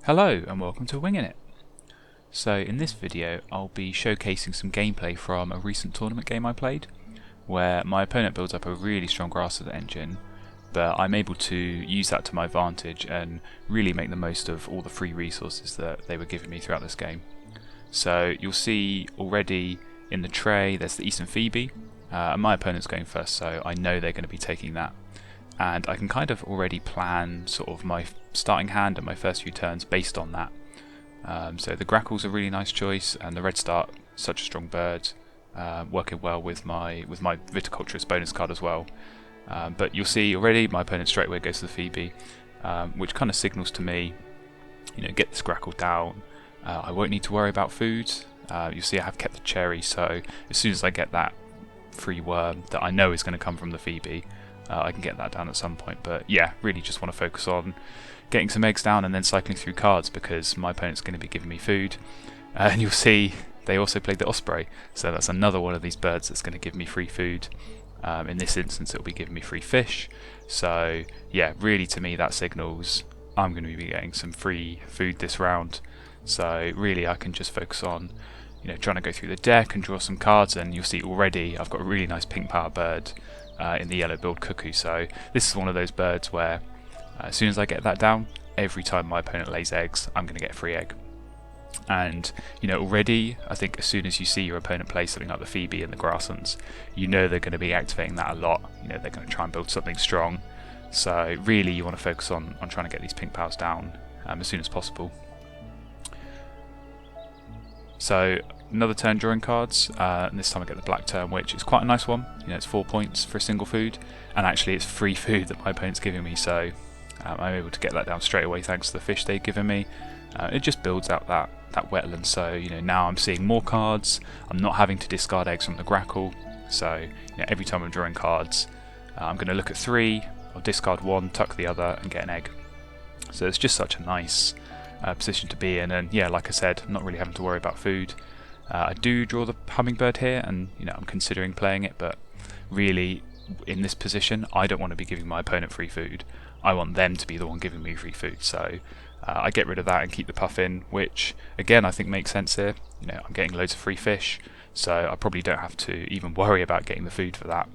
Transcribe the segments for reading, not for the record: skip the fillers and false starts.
Hello and welcome to Wingin It. So in this video I'll be showcasing some gameplay from a recent tournament game I played where my opponent builds up a really strong grassland engine, but I'm able to use that to my advantage and really make the most of all the free resources that they were giving me throughout this game. So you'll see already in the tray there's the Eastern Phoebe, and my opponent's going first, so I know they're going to be taking that. And I can kind of already plan sort of my starting hand and my first few turns based on that. So the Grackle's a really nice choice, and the Red Start, such a strong bird, working well with my Viticulturist bonus card as well. But you'll see already my opponent straight away goes to the Phoebe, which kind of signals to me, get this Grackle down. I won't need to worry about food. You'll see I have kept the cherry, so as soon as I get that free worm that I know is going to come from the Phoebe, I can get that down at some point. But yeah, really just want to focus on getting some eggs down and then cycling through cards because my opponent's going to be giving me food. And you'll see they also played the Osprey, so that's another one of these birds that's going to give me free food. In this instance it'll be giving me free fish, so yeah, really to me that signals I'm going to be getting some free food this round. So really I can just focus on trying to go through the deck and draw some cards, and you'll see already I've got a really nice pink power bird in the yellow build Cuckoo. So this is one of those birds where as soon as I get that down, every time my opponent lays eggs I'm going to get a free egg. And already I think as soon as you see your opponent play something like the Phoebe and the Grasslands, they're going to be activating that a lot. They're going to try and build something strong, so really you want to focus on trying to get these pink powers down as soon as possible. So another turn drawing cards, and this time I get the black turn, which is quite a nice one. It's 4 points for a single food, and actually it's free food that my opponent's giving me, so I'm able to get that down straight away thanks to the fish they've given me. It just builds out that wetland, so now I'm seeing more cards. I'm not having to discard eggs from the Grackle, so every time I'm drawing cards I'm going to look at 3, I'll discard 1, tuck the other and get an egg. So it's just such a nice position to be in, and yeah, like I said, I'm not really having to worry about food. I do draw the hummingbird here, and I'm considering playing it, but really in this position I don't want to be giving my opponent free food. I want them to be the one giving me free food, so I get rid of that and keep the puff in, which again I think makes sense here. I'm getting loads of free fish, so I probably don't have to even worry about getting the food for that.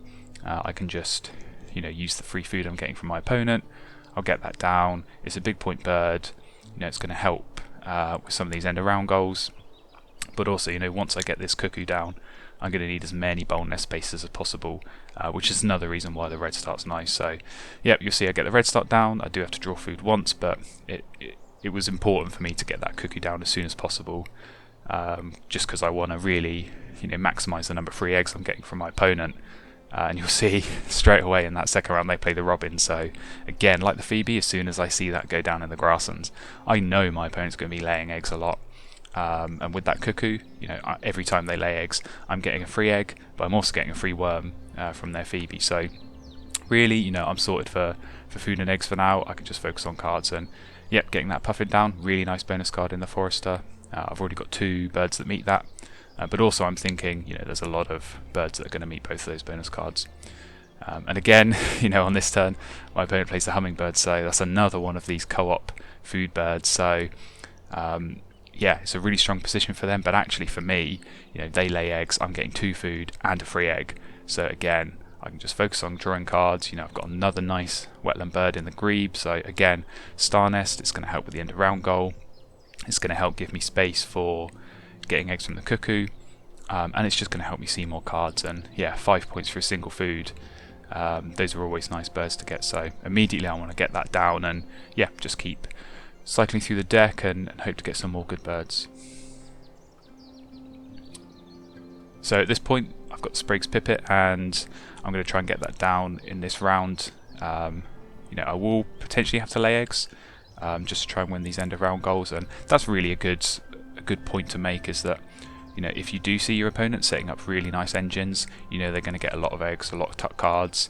I can just use the free food I'm getting from my opponent. I'll get that down. It's a big point bird. It's going to help with some of these end around goals, but also once I get this Cuckoo down, I'm going to need as many bolt nest spaces as possible, which is another reason why the Red Start's nice. So yep, you'll see I get the Red Start down. I do have to draw food once, but it was important for me to get that Cuckoo down as soon as possible, just because I want to really maximise the number of free eggs I'm getting from my opponent. And you'll see straight away in that second round they play the Robin, so again, like the Phoebe, as soon as I see that go down in the Grasslands, I know my opponent's going to be laying eggs a lot. And with that Cuckoo, every time they lay eggs I'm getting a free egg, but I'm also getting a free worm from their Phoebe. So really I'm sorted for food and eggs for now. I can just focus on cards, and yep, getting that puffin down, really nice bonus card in the Forester. I've already got 2 birds that meet that. But also I'm thinking, there's a lot of birds that are going to meet both of those bonus cards. And again, on this turn, my opponent plays the hummingbird, so that's another one of these co-op food birds. So yeah, it's a really strong position for them, but actually for me, they lay eggs, I'm getting 2 food and a free egg. So again, I can just focus on drawing cards. I've got another nice wetland bird in the Grebe, so again, Star Nest, it's going to help with the end of round goal. It's going to help give me space for getting eggs from the Cuckoo, and it's just going to help me see more cards. And yeah, 5 points for a single food, those are always nice birds to get, so immediately I want to get that down, and yeah, just keep cycling through the deck and hope to get some more good birds. So at this point I've got Sprague's Pipit, and I'm going to try and get that down in this round. I will potentially have to lay eggs just to try and win these end of round goals, and that's really a good point to make, is that if you do see your opponent setting up really nice engines, they're going to get a lot of eggs, a lot of tuck cards.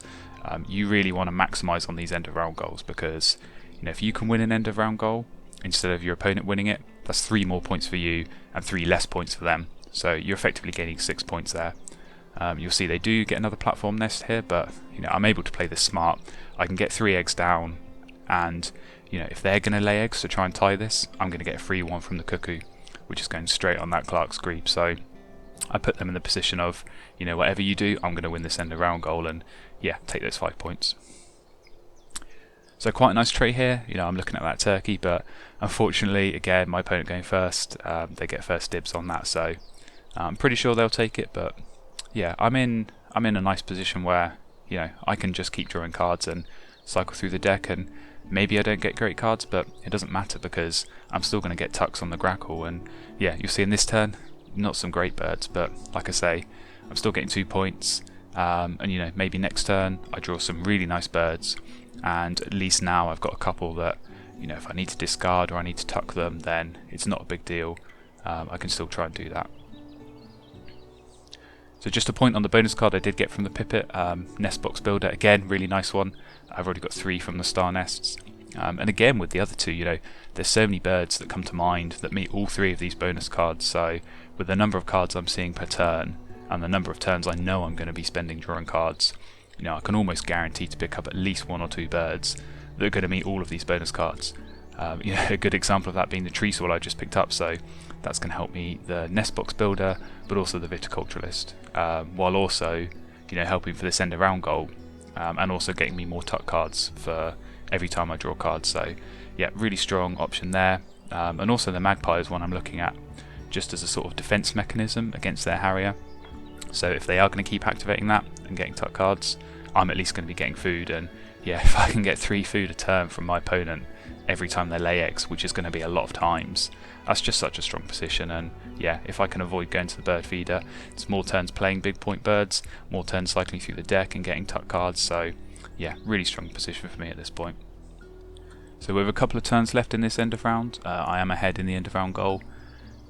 You really want to maximise on these end of round goals, because if you can win an end of round goal instead of your opponent winning it, that's 3 more points for you and 3 less points for them, so you're effectively gaining 6 points there. You'll see they do get another platform nest here, but I'm able to play this smart. I can get 3 eggs down, and if they're going to lay eggs to try and tie this, I'm going to get a free one from the cuckoo, which is going straight on that Clark's grebe. So I put them in the position of, whatever you do, I'm going to win this end of round goal and take those 5 points. So quite a nice tray here. I'm looking at that turkey, but unfortunately, again, my opponent going first, they get first dibs on that. So I'm pretty sure they'll take it, but I'm in a nice position where I can just keep drawing cards and cycle through the deck, and maybe I don't get great cards, but it doesn't matter because I'm still going to get tucks on the grackle. And you'll see in this turn, not some great birds, but like I say, I'm still getting 2 points. And maybe next turn I draw some really nice birds, and at least now I've got a couple that if I need to discard or I need to tuck them, then it's not a big deal. I can still try and do that. So just a point on the bonus card I did get from the Pipit, Nest Box Builder, again really nice one. I've already got 3 from the star nests, and again with the other 2, there's so many birds that come to mind that meet all 3 of these bonus cards. So with the number of cards I'm seeing per turn and the number of turns I know I'm going to be spending drawing cards, I can almost guarantee to pick up at least 1 or 2 birds that are going to meet all of these bonus cards. A good example of that being the tree swallow I just picked up, so that's going to help me the Nest Box Builder, but also the Viticulturalist, while also helping for this end of round goal, and also getting me more tuck cards for every time I draw cards. So really strong option there, and also the Magpie is one I'm looking at just as a sort of defense mechanism against their Harrier. So if they are going to keep activating that and getting tuck cards, I'm at least going to be getting food, and if I can get 3 food a turn from my opponent every time they lay eggs, which is going to be a lot of times, that's just such a strong position. And if I can avoid going to the bird feeder, it's more turns playing big point birds, more turns cycling through the deck and getting tuck cards. So really strong position for me at this point. So with a couple of turns left in this end of round, I am ahead in the end of round goal,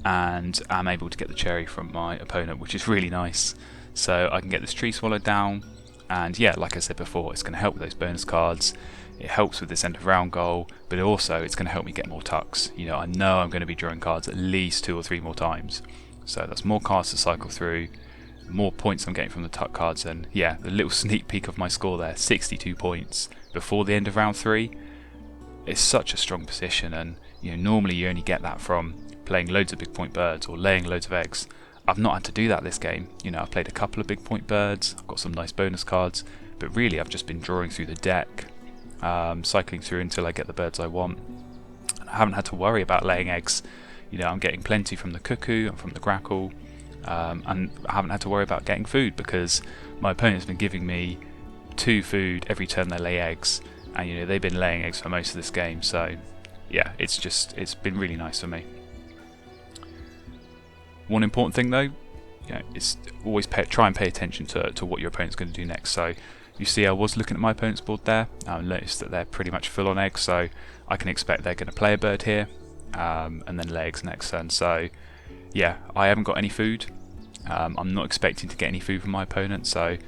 and I'm able to get the cherry from my opponent, which is really nice. So I can get this tree swallow down, and like I said before, it's going to help with those bonus cards. It helps with this end of round goal, but also it's going to help me get more tucks. I know I'm going to be drawing cards at least 2 or 3 more times, so that's more cards to cycle through, more points I'm getting from the tuck cards. And the little sneak peek of my score there, 62 points before the end of round 3. It's such a strong position, and normally you only get that from playing loads of big point birds or laying loads of eggs. I've not had to do that this game. I've played a couple of big point birds, I've got some nice bonus cards, but really I've just been drawing through the deck, cycling through until I get the birds I want. And I haven't had to worry about laying eggs. I'm getting plenty from the cuckoo and from the grackle, and I haven't had to worry about getting food because my opponent's been giving me 2 food every turn they lay eggs, and they've been laying eggs for most of this game. So it's been really nice for me. One important thing though, is always try and pay attention to what your opponent's going to do next. So you see I was looking at my opponent's board there, I noticed that they're pretty much full on eggs, so I can expect they're going to play a bird here, and then lay eggs next turn. So I haven't got any food. I'm not expecting to get any food from my opponent, so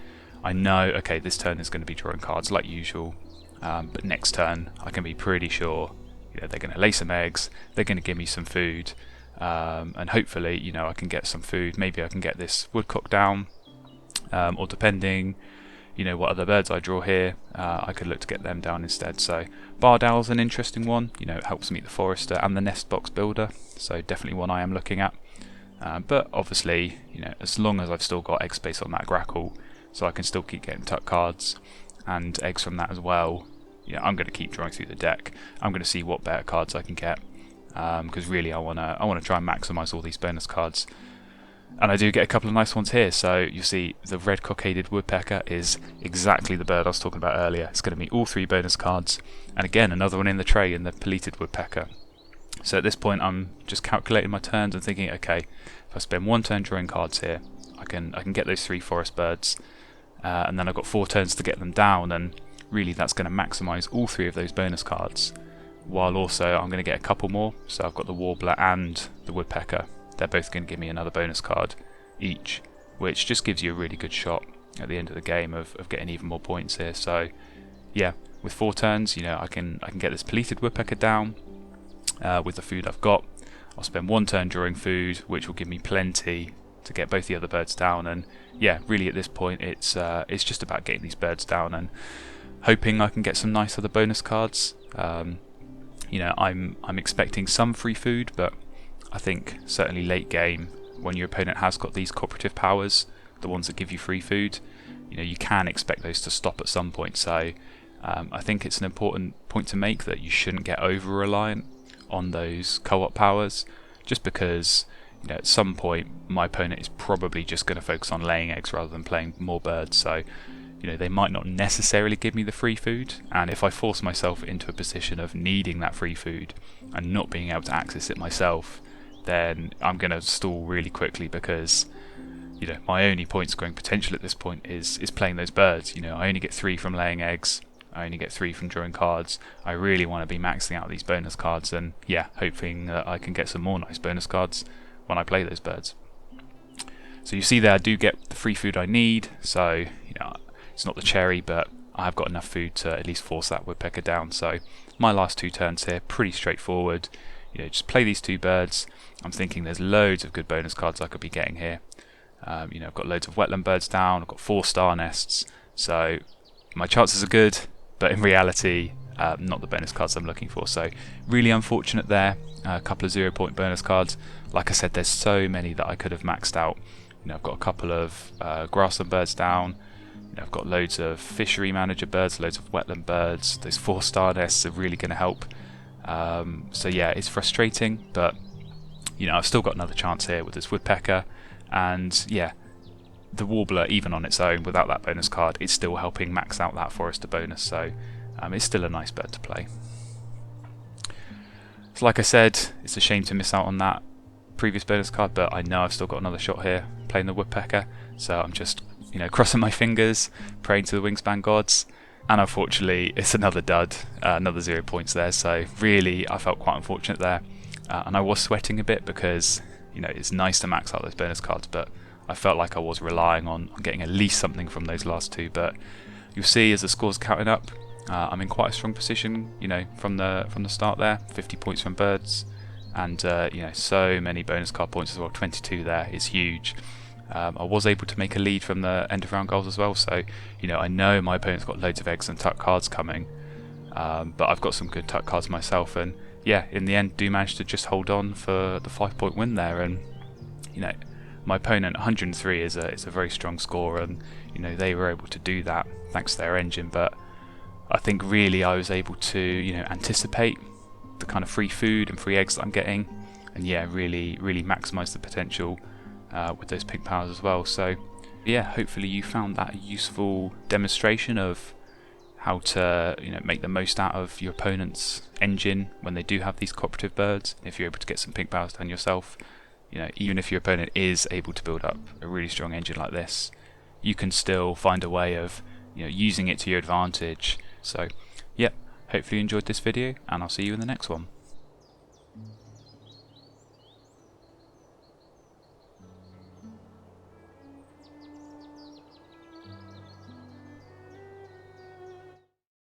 I know, okay, this turn is going to be drawing cards like usual, but next turn I can be pretty sure they're going to lay some eggs, they're going to give me some food, and hopefully I can get some food. Maybe I can get this woodcock down, or depending what other birds I draw here, I could look to get them down instead. So barred owl's an interesting one. It helps meet the forester and the Nest Box Builder, so definitely one I am looking at. But obviously as long as I've still got egg space on that grackle, so I can still keep getting tuck cards and eggs from that as well, I'm going to keep drawing through the deck. I'm going to see what better cards I can get, because really I want to try and maximise all these bonus cards. And I do get a couple of nice ones here. So you see the red cockaded woodpecker is exactly the bird I was talking about earlier. It's going to meet all 3 bonus cards, and again another one in the tray in the pelleted woodpecker. So at this point I'm just calculating my turns and thinking, okay, if I spend 1 turn drawing cards here, I can get those 3 forest birds, and then I've got 4 turns to get them down, and really that's going to maximise all 3 of those bonus cards, while also I'm going to get a couple more. So I've got the warbler and the woodpecker, they're both going to give me another bonus card each, which just gives you a really good shot at the end of the game of getting even more points here. So with 4 turns I can get this pelleted woodpecker down with the food I've got. I'll spend 1 turn drawing food, which will give me plenty to get both the other birds down. And really at this point it's just about getting these birds down and hoping I can get some nice other bonus cards. You know, I'm expecting some free food, but I think certainly late game, when your opponent has got these cooperative powers, the ones that give you free food, you know, you can expect those to stop at some point. So I think it's an important point to make that you shouldn't get over reliant on those co-op powers, just because, you know, at some point my opponent is probably just going to focus on laying eggs rather than playing more birds. So, you know, they might not necessarily give me the free food, and if I force myself into a position of needing that free food and not being able to access it myself, then I'm going to stall really quickly, because, you know, my only point scoring potential at this point is playing those birds. You know, I only get 3 from laying eggs, I only get 3 from drawing cards. I really want to be maxing out these bonus cards, and yeah, hoping that I can get some more nice bonus cards when I play those birds. So you see there, I do get the free food I need, so, you know, it's not the cherry, but I have got enough food to at least force that woodpecker down. So my last 2 turns here, pretty straightforward. You know, just play these 2 birds. I'm thinking there's loads of good bonus cards I could be getting here. You know, I've got loads of wetland birds down, I've got 4 star nests, so my chances are good, but in reality, not the bonus cards I'm looking for. So really unfortunate there. A couple of 0-point bonus cards. Like I said, there's so many that I could have maxed out. You know, I've got a couple of grassland birds down. You know, I've got loads of fishery manager birds, loads of wetland birds. Those 4 star nests are really going to help. So yeah, it's frustrating, but you know, I've still got another chance here with this woodpecker, and yeah, the warbler, even on its own without that bonus card, it's still helping max out that forester bonus, so it's still a nice bird to play. So like I said, it's a shame to miss out on that previous bonus card, but I know I've still got another shot here playing the woodpecker, so I'm just, you know, crossing my fingers, praying to the Wingspan gods, and unfortunately it's another dud, another 0 points there. So really I felt quite unfortunate there, and I was sweating a bit, because, you know, it's nice to max out those bonus cards, but I felt like I was relying on getting at least something from those last 2. But you'll see as the score's counting up, I'm in quite a strong position, you know, from the start there. 50 points from birds, and you know, so many bonus card points as well. 22 there is huge. I was able to make a lead from the end of round goals as well, so, you know, I know my opponent's got loads of eggs and tuck cards coming, but I've got some good tuck cards myself, and yeah, in the end do manage to just hold on for the 5-point win there. And you know, my opponent 103 is a very strong score, and you know, they were able to do that thanks to their engine. But I think really I was able to, you know, anticipate the kind of free food and free eggs that I'm getting, and yeah, really maximise the potential with those pink powers as well. So yeah, hopefully you found that a useful demonstration of how to, you know, make the most out of your opponent's engine when they do have these cooperative birds. If you're able to get some pink powers down yourself, you know, even if your opponent is able to build up a really strong engine like this, you can still find a way of, you know, using it to your advantage. So yeah, hopefully you enjoyed this video, and I'll see you in the next one.